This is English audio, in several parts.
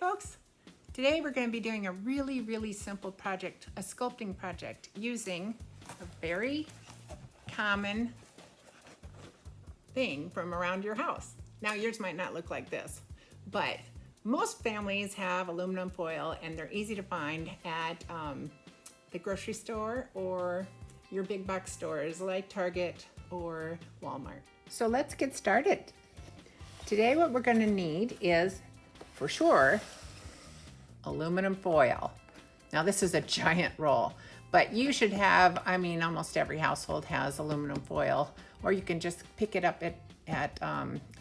folks. Today we're going to be doing a really simple project, a sculpting project, using a very common thing from around your house. Now yours might not look like this, but most families have aluminum foil and they're easy to find at the grocery store or your big box stores like Target or Walmart. So let's get started. Today what we're going to need is, for sure, aluminum foil. Now this is a giant roll, but you should have, almost every household has aluminum foil, or you can just pick it up at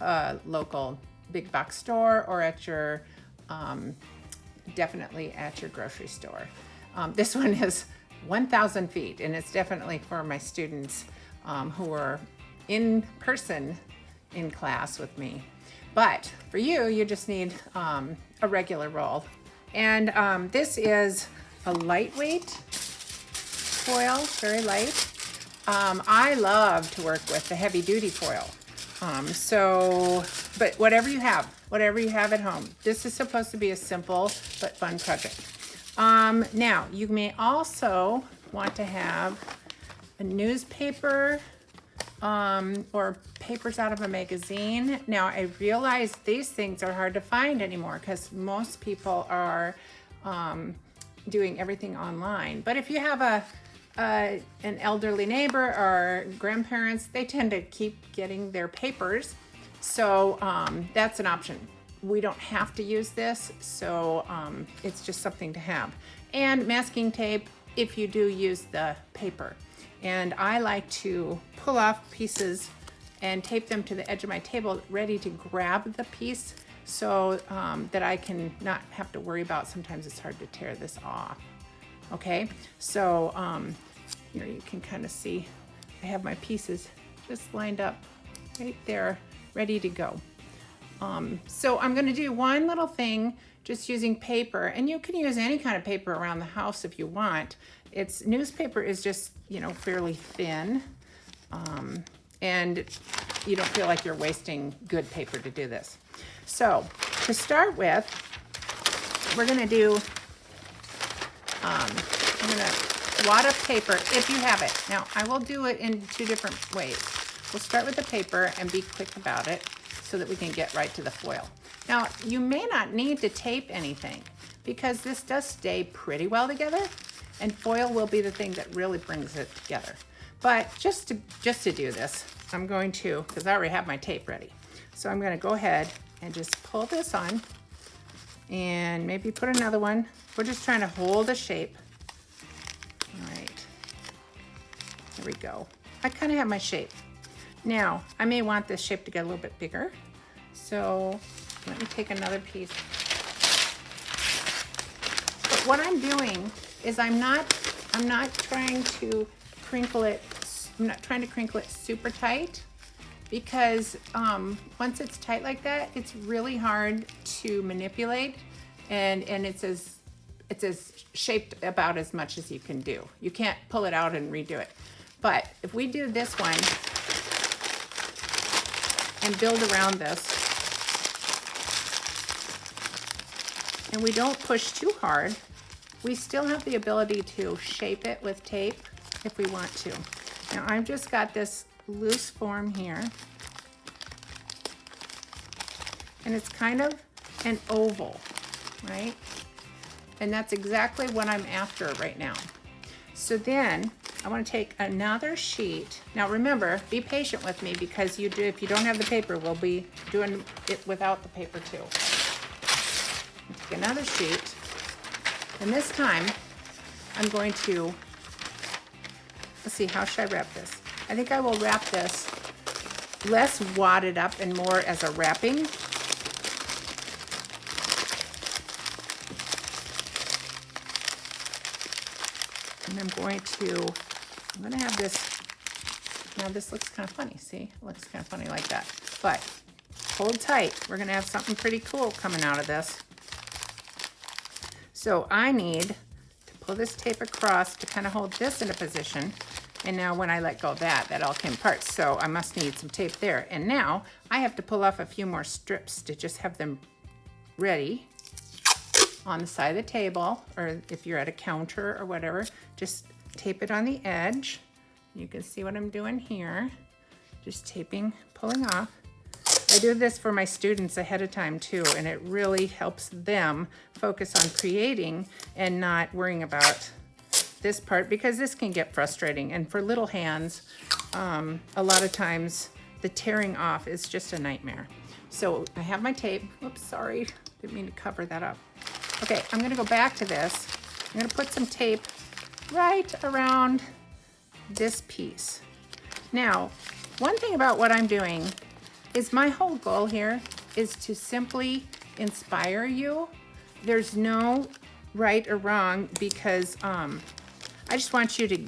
a local big box store or at your, definitely at your grocery store. This one is 1,000 feet, and it's definitely for my students who are in person in class with me. But for you, you just need a regular roll. And this is a lightweight foil, very light. I love to work with the heavy duty foil. But whatever you have at home, this is supposed to be a simple but fun project. Now, you may also want to have a newspaper or papers out of a magazine. Now, I realize these things are hard to find anymore because most people are doing everything online. But if you have an elderly neighbor or grandparents, they tend to keep getting their papers. So that's an option. We don't have to use this, so it's just something to have. And masking tape if you do use the paper. And I like to pull off pieces and tape them to the edge of my table, ready to grab the piece so that I can not have to worry about, sometimes it's hard to tear this off. Okay, so here you can kind of see I have my pieces just lined up right there, ready to go. So I'm going to do one little thing just using paper, and you can use any kind of paper around the house if you want. Newspaper is just, fairly thin, and you don't feel like you're wasting good paper to do this. So to start with, we're going to do, I'm going to wad up paper if you have it. Now I will do it in two different ways. We'll start with the paper and be quick about it so that we can get right to the foil. Now, you may not need to tape anything because this does stay pretty well together, and foil will be the thing that really brings it together. But just to do this, I'm going to, because I already have my tape ready, so I'm going to go ahead and just pull this on and maybe put another one. We're just trying to hold a shape. All right, there we go. I kind of have my shape. Now, I may want this shape to get a little bit bigger, so let me take another piece. But what I'm doing is I'm not trying to crinkle it. I'm not trying to crinkle it super tight, because once it's tight like that, it's really hard to manipulate, and it's as shaped about as much as you can do. You can't pull it out and redo it. But if we do this one and build around this, and we don't push too hard, we still have the ability to shape it with tape if we want to. Now I've just got this loose form here, and it's kind of an oval, right? And that's exactly what I'm after right now. So then I want to take another sheet. Now remember, be patient with me, because if you don't have the paper, we'll be doing it without the paper too. Take another sheet, and this time I'm going to, let's see, how should I wrap this? I think I will wrap this less wadded up and more as a wrapping. And I'm going to have this, now this looks kind of funny, see? It looks kind of funny like that. But hold tight, we're going to have something pretty cool coming out of this. So I need to pull this tape across to kind of hold this in a position. And now when I let go of that all came apart. So I must need some tape there. And now I have to pull off a few more strips to just have them ready on the side of the table, or if you're at a counter or whatever, just tape it on the edge. You can see what I'm doing here. Just taping, pulling off. I do this for my students ahead of time too, and it really helps them focus on creating and not worrying about this part, because this can get frustrating. And for little hands, a lot of times the tearing off is just a nightmare. So I have my tape. Oops, sorry, didn't mean to cover that up. Okay, I'm gonna go back to this. I'm gonna put some tape right around this piece. Now, one thing about what I'm doing is my whole goal here is to simply inspire you. There's no right or wrong, because I just want you to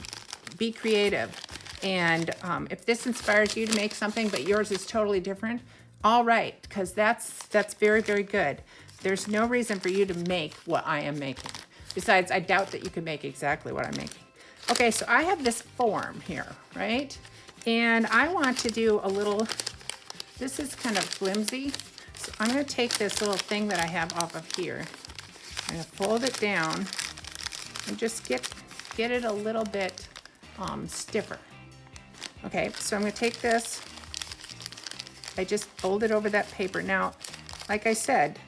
be creative. And if this inspires you to make something, but yours is totally different, all right, because that's very, very good. There's no reason for you to make what I am making. Besides, I doubt that you can make exactly what I'm making. Okay, so I have this form here, right? And I want to do a little, this is kind of flimsy. So I'm gonna take this little thing that I have off of here. I'm gonna fold it down and just get it a little bit stiffer. Okay, so I'm gonna take this, I just fold it over that paper. Now, like I said,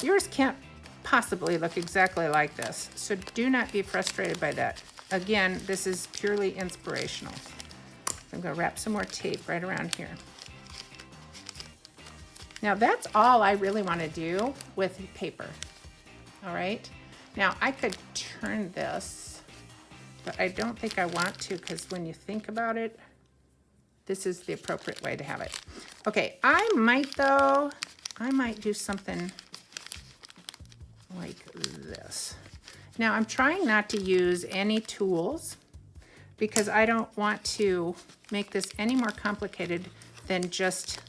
yours can't possibly look exactly like this, so do not be frustrated by that. Again, this is purely inspirational. I'm gonna wrap some more tape right around here. Now that's all I really wanna do with paper, all right? Now I could turn this, but I don't think I want to, because when you think about it, this is the appropriate way to have it. Okay, I might do something like this. Now I'm trying not to use any tools, because I don't want to make this any more complicated than just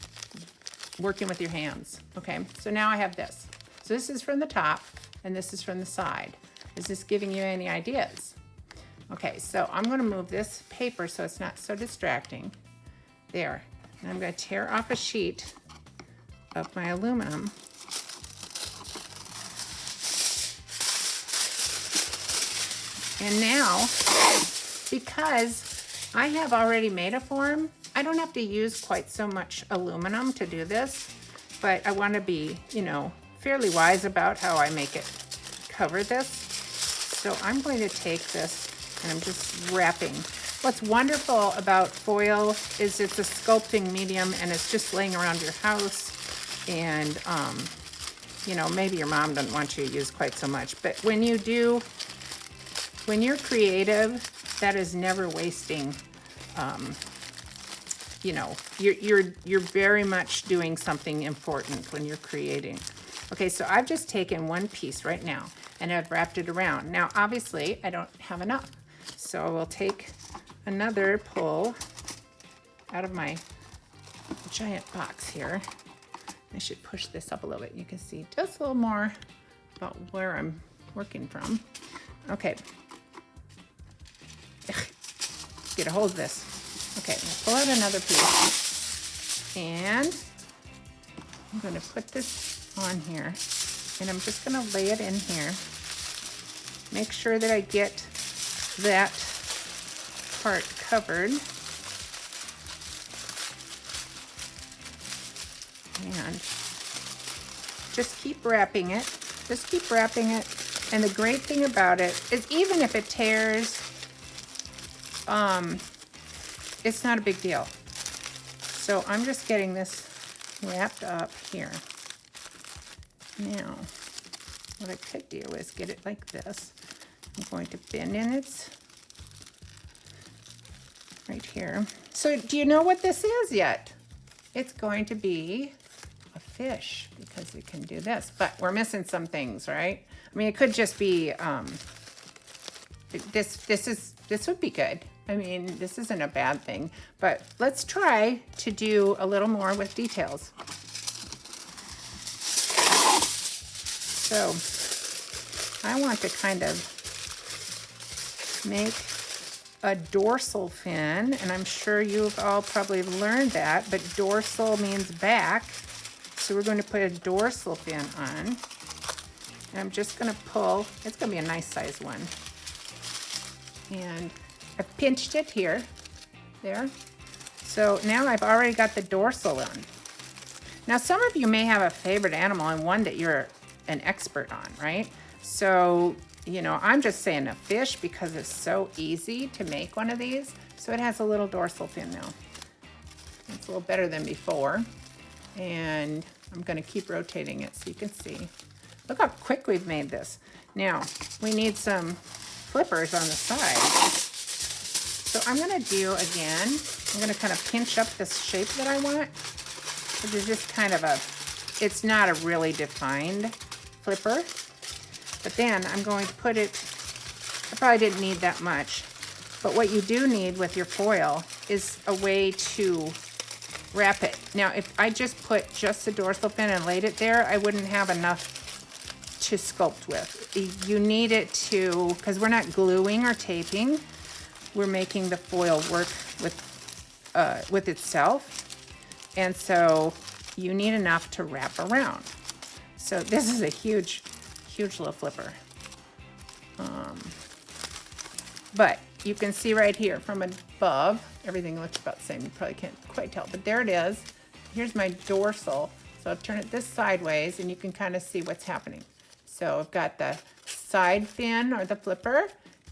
working with your hands. Okay, so now I have this. So this is from the top and this is from the side. Is this giving you any ideas? Okay, so I'm gonna move this paper so it's not so distracting. There, and I'm gonna tear off a sheet of my aluminum. And now, because I have already made a form, I don't have to use quite so much aluminum to do this, but I want to be, you know, fairly wise about how I make it cover this. So I'm going to take this and I'm just wrapping. What's wonderful about foil is it's a sculpting medium and it's just laying around your house, and you know, maybe your mom doesn't want you to use quite so much, but when you do, when you're creative, that is never wasting. You know, you're very much doing something important when you're creating. Okay, so I've just taken one piece right now and I've wrapped it around. Now, obviously, I don't have enough, so we'll take another pull out of my giant box here. I should push this up a little bit. You can see just a little more about where I'm working from. Okay. Get a hold of this. Okay, pull out another piece. And I'm gonna put this on here. And I'm just gonna lay it in here. Make sure that I get that part covered. And just keep wrapping it. Just keep wrapping it. And the great thing about it is even if it tears, it's not a big deal. So I'm just getting this wrapped up here. Now, what I could do is get it like this. I'm going to bend in its right here. So do you know what this is yet? It's going to be a fish, because we can do this, but we're missing some things, right? I mean, it could just be, this would be good. I mean, this isn't a bad thing, but let's try to do a little more with details. So I want to kind of make a dorsal fin, and I'm sure you've all probably learned that, but dorsal means back. So we're going to put a dorsal fin on. And I'm just gonna pull, it's gonna be a nice size one. And I've pinched it here, there. So now I've already got the dorsal on. Now some of you may have a favorite animal and one that you're an expert on, right? So, you know, I'm just saying a fish because it's so easy to make one of these. So it has a little dorsal fin now. It's a little better than before. And I'm gonna keep rotating it so you can see. Look how quick we've made this. Now, we need some flippers on the side. So I'm gonna do again, I'm gonna kind of pinch up this shape that I want. Which is just kind of a, it's not a really defined flipper. But then I'm going to put it, I probably didn't need that much. But what you do need with your foil is a way to wrap it. Now, if I just put just the dorsal fin and laid it there, I wouldn't have enough to sculpt with. You need it to, because we're not gluing or taping, we're making the foil work with itself. And so you need enough to wrap around. So this is a huge, huge little flipper. But you can see right here from above, everything looks about the same. You probably can't quite tell, but there it is. Here's my dorsal. So I'll turn it this sideways and you can kind of see what's happening. So I've got the side fin or the flipper,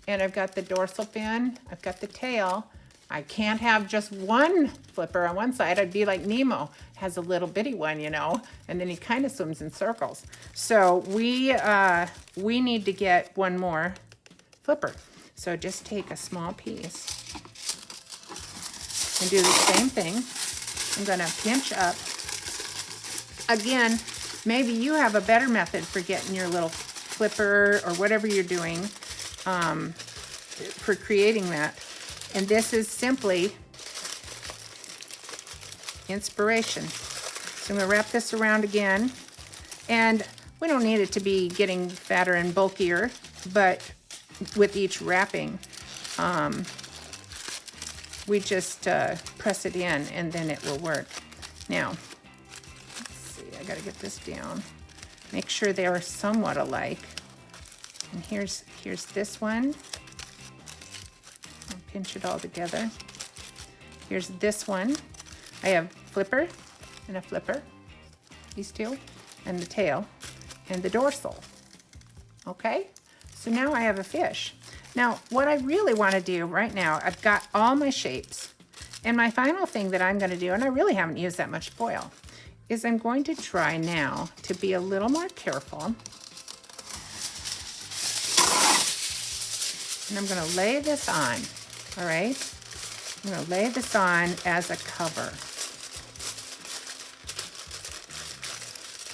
and I've got the dorsal fin, I've got the tail. I can't have just one flipper on one side. I'd be like Nemo, has a little bitty one, you know, and then he kind of swims in circles. So we need to get one more flipper. So just take a small piece and do the same thing. I'm gonna pinch up. Again, maybe you have a better method for getting your little flipper or whatever you're doing for creating that. And this is simply inspiration. So I'm gonna wrap this around again. And we don't need it to be getting fatter and bulkier, but with each wrapping, we just press it in and then it will work. Now, let's see, I gotta get this down. Make sure they are somewhat alike. And here's this one. Pinch it all together. Here's this one. I have flipper and a flipper, these two, and the tail and the dorsal. Okay, so now I have a fish. Now, what I really want to do right now, I've got all my shapes, and my final thing that I'm going to do, and I really haven't used that much foil, is I'm going to try now to be a little more careful. And I'm going to lay this on. All right, I'm gonna lay this on as a cover.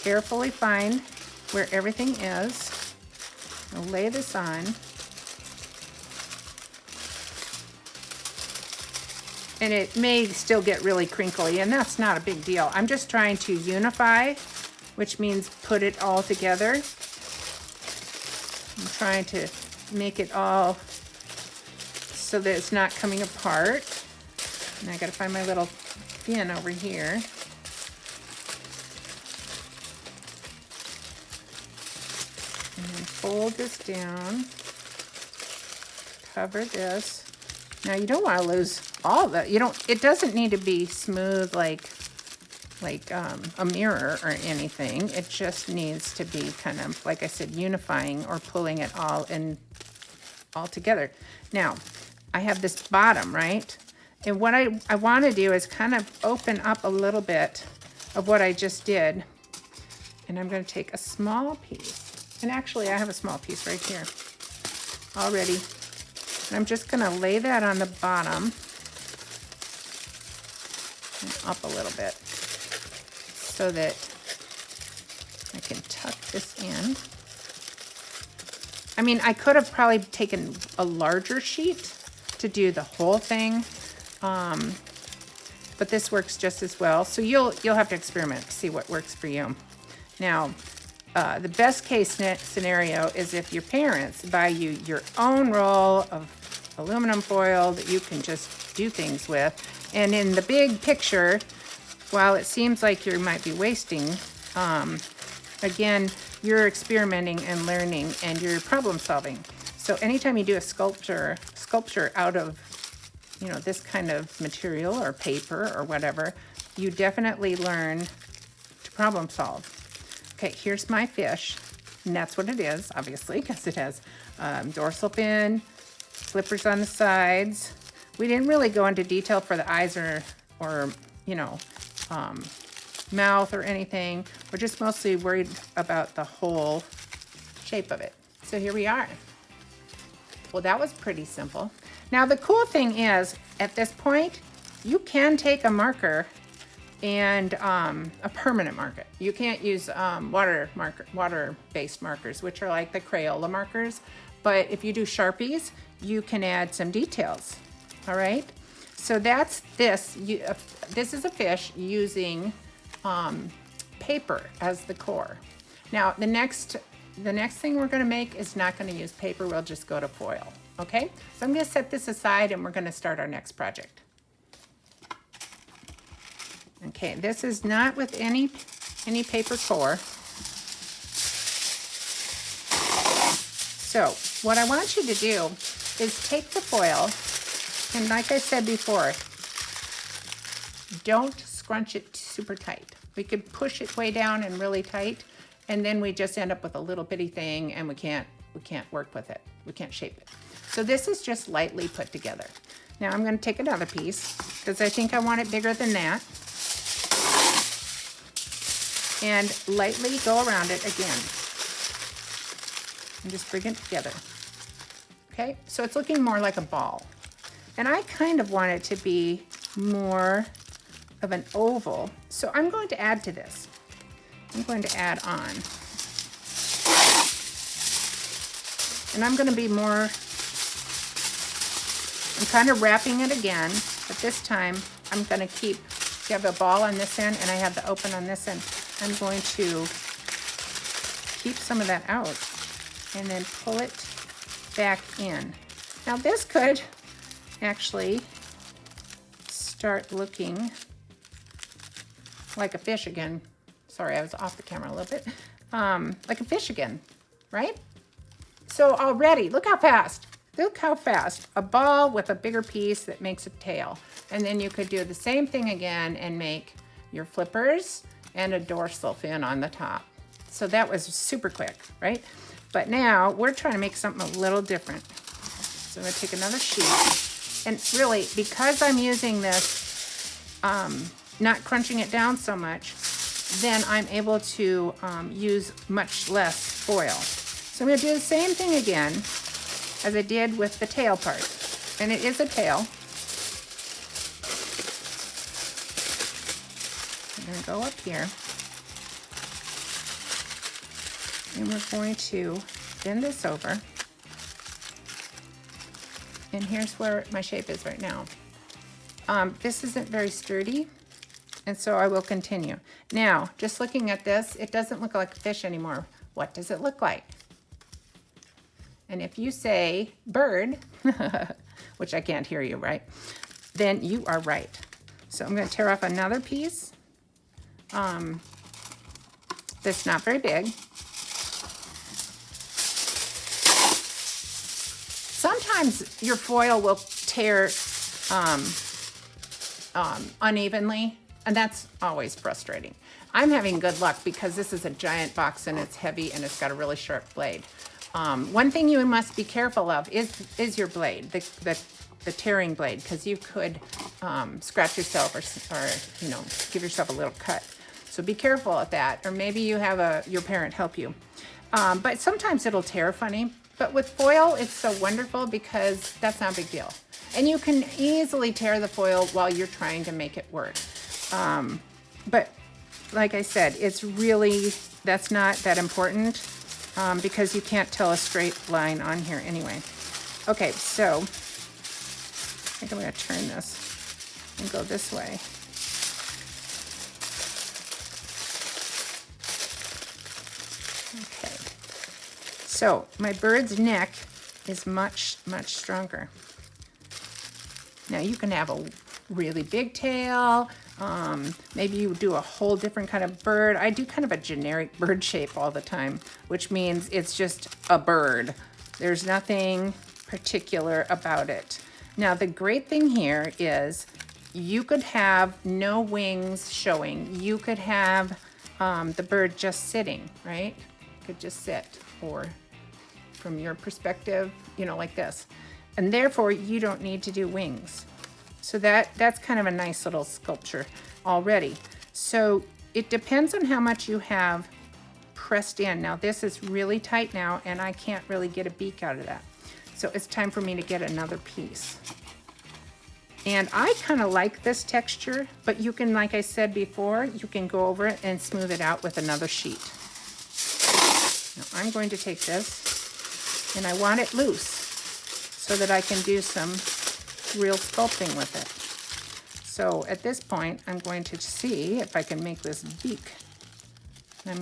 Carefully find where everything is. I'll lay this on. And it may still get really crinkly, and that's not a big deal. I'm just trying to unify, which means put it all together. I'm trying to make it all so that it's not coming apart. And I gotta find my little fin over here. And then fold this down, cover this. Now you don't wanna lose all of it. It doesn't need to be smooth like a mirror or anything. It just needs to be kind of, like I said, unifying or pulling it all together. Now, I have this bottom, right? And what I want to do is kind of open up a little bit of what I just did. And I'm going to take a small piece. And actually, I have a small piece right here already. And I'm just going to lay that on the bottom and up a little bit so that I can tuck this in. I mean, I could have probably taken a larger sheet to do the whole thing, but this works just as well. So you'll have to experiment to see what works for you. Now, the best case scenario is if your parents buy you your own roll of aluminum foil that you can just do things with. And in the big picture, while it seems like you might be wasting again, you're experimenting and learning and you're problem solving. So anytime you do a sculpture out of, you know, this kind of material or paper or whatever, you definitely learn to problem solve. Okay, here's my fish, and that's what it is, obviously, because it has dorsal fin, flippers on the sides. We didn't really go into detail for the eyes or you know, mouth or anything. We're just mostly worried about the whole shape of it. So here we are. Well, that was pretty simple. Now the cool thing is, at this point, you can take a marker and a permanent marker. You can't use water-based markers, which are like the Crayola markers. But if you do Sharpies, you can add some details. All right. So that's this. This is a fish using paper as the core. Now the next thing we're going to make is not going to use paper. We'll just go to foil. Okay. So I'm going to set this aside, and we're going to start our next project. Okay, this is not with any paper core. So what I want you to do is take the foil, and like I said before, don't scrunch it super tight. We could push it way down and really tight, and then we just end up with a little bitty thing, and we can't work with it. We can't shape it. So this is just lightly put together. Now I'm going to take another piece because I think I want it bigger than that. And lightly go around it again. And just bring it together. Okay, so it's looking more like a ball. And I kind of want it to be more of an oval. So I'm going to add to this. I'm going to add on. And I'm going to be more, I'm kind of wrapping it again, but this time I'm going to keep, you have a ball on this end and I have the open on this end. I'm going to keep some of that out and then pull it back in. Now this could actually start looking like a fish again. Sorry, I was off the camera a little bit. Like a fish again, right? So already, look how fast. Look how fast. A ball with a bigger piece that makes a tail. And then you could do the same thing again and make your flippers and a dorsal fin on the top. So that was super quick, right? But now we're trying to make something a little different. So I'm gonna take another sheet. And really, because I'm using this, not crunching it down so much, then I'm able to use much less foil. So I'm gonna do the same thing again as I did with the tail part. And it is a tail. I'm gonna go up here. And we're going to bend this over. And here's where my shape is right now. This isn't very sturdy, and so I will continue. Now, just looking at this, it doesn't look like a fish anymore. What does it look like? And if you say bird, which I can't hear you, right? Then you are right. So I'm going to tear off another piece. That's not very big. Sometimes your foil will tear unevenly, and that's always frustrating. I'm having good luck because this is a giant box and it's heavy and it's got a really sharp blade. One thing you must be careful of is your blade, the tearing blade, because you could scratch yourself or you know, give yourself a little cut. So be careful of that, or maybe you have your parent help you. But sometimes it'll tear funny. But with foil, it's so wonderful because that's not a big deal. And you can easily tear the foil while you're trying to make it work. But like I said, it's really, that's not that important because you can't tell a straight line on here anyway. Okay, so I think I'm gonna turn this and go this way. Okay, so my bird's neck is much, much stronger. Now you can have a really big tail, Maybe you do a whole different kind of bird. I do kind of a generic bird shape all the time, which means it's just a bird. There's nothing particular about it. Now, the great thing here is you could have no wings showing. You could have the bird just sitting, right? Could just sit, or from your perspective, you know, like this. And therefore, you don't need to do wings. So that's kind of a nice little sculpture already. So it depends on how much you have pressed in. Now this is really tight now, and I can't really get a beak out of that. So it's time for me to get another piece. And I kind of like this texture, but you can, like I said before, you can go over it and smooth it out with another sheet. Now I'm going to take this, and I want it loose so that I can do some real sculpting with it. So at this point, I'm going to see if I can make this beak. I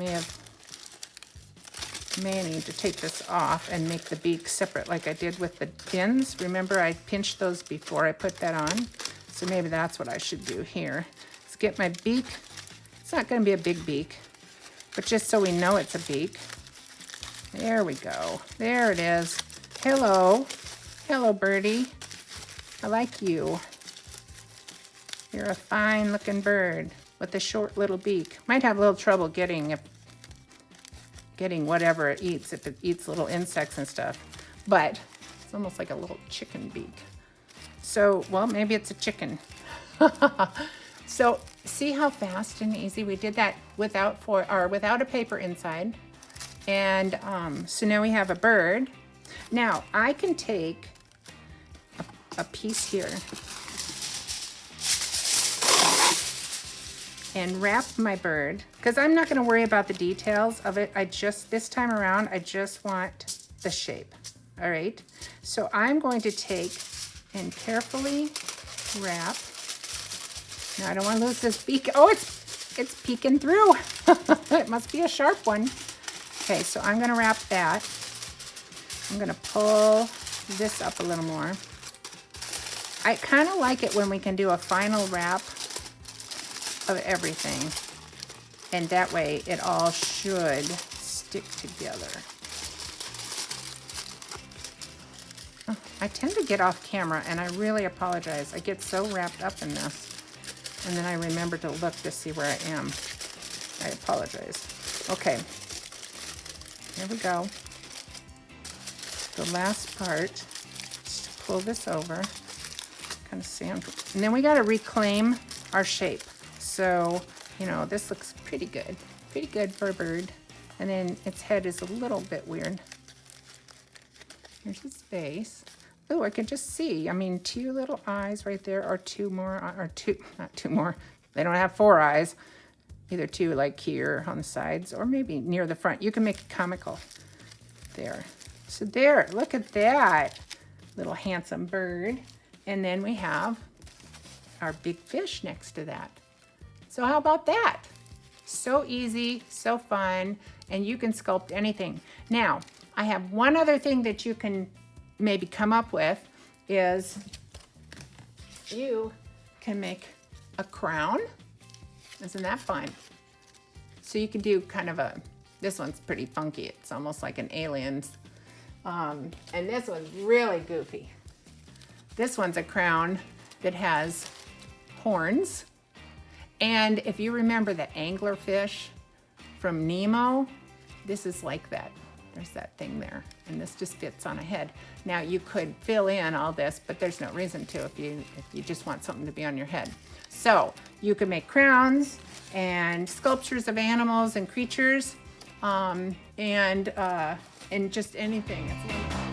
may need to take this off and make the beak separate like I did with the pins. Remember, I pinched those before I put that on. So maybe that's what I should do here. Let's get my beak. It's not going to be a big beak, but just so we know it's a beak. There we go. There it is. Hello. Hello, birdie. I like you. You're a fine looking bird with a short little beak. Might have a little trouble getting whatever it eats, if it eats little insects and stuff. But it's almost like a little chicken beak. So, well, maybe it's a chicken. So see how fast and easy we did that without a paper inside. And so now we have a bird. Now I can take a piece here and wrap my bird, because I'm not going to worry about the details of it. This time around, I just want the shape. All right. So I'm going to take and carefully wrap. Now I don't want to lose this beak. Oh, it's peeking through. It must be a sharp one. Okay, so I'm going to wrap that. I'm going to pull this up a little more. I kind of like it when we can do a final wrap of everything. And that way it all should stick together. Oh, I tend to get off camera, and I really apologize. I get so wrapped up in this. And then I remember to look to see where I am. I apologize. Okay. Here we go. The last part, just pull this over. Kind of sand, and then we got to reclaim our shape. So, you know, this looks pretty good for a bird. And then its head is a little bit weird. Here's its face. Oh, I can just see, I mean, 2 little eyes right there, or 2 more, or not 2 more. They don't have 4 eyes. Either 2 like here on the sides, or maybe near the front. You can make it comical. There. So there, look at that little handsome bird. And then we have our big fish next to that. So how about that? So easy, so fun, and you can sculpt anything. Now, I have one other thing that you can maybe come up with is you can make a crown. Isn't that fun? So you can do kind of this one's pretty funky. It's almost like an alien's. And this one's really goofy. This one's a crown that has horns. And if you remember the anglerfish from Nemo, this is like that. There's that thing there. And this just fits on a head. Now you could fill in all this, but there's no reason to if you just want something to be on your head. So you can make crowns and sculptures of animals and creatures, and just anything. It's wonderful.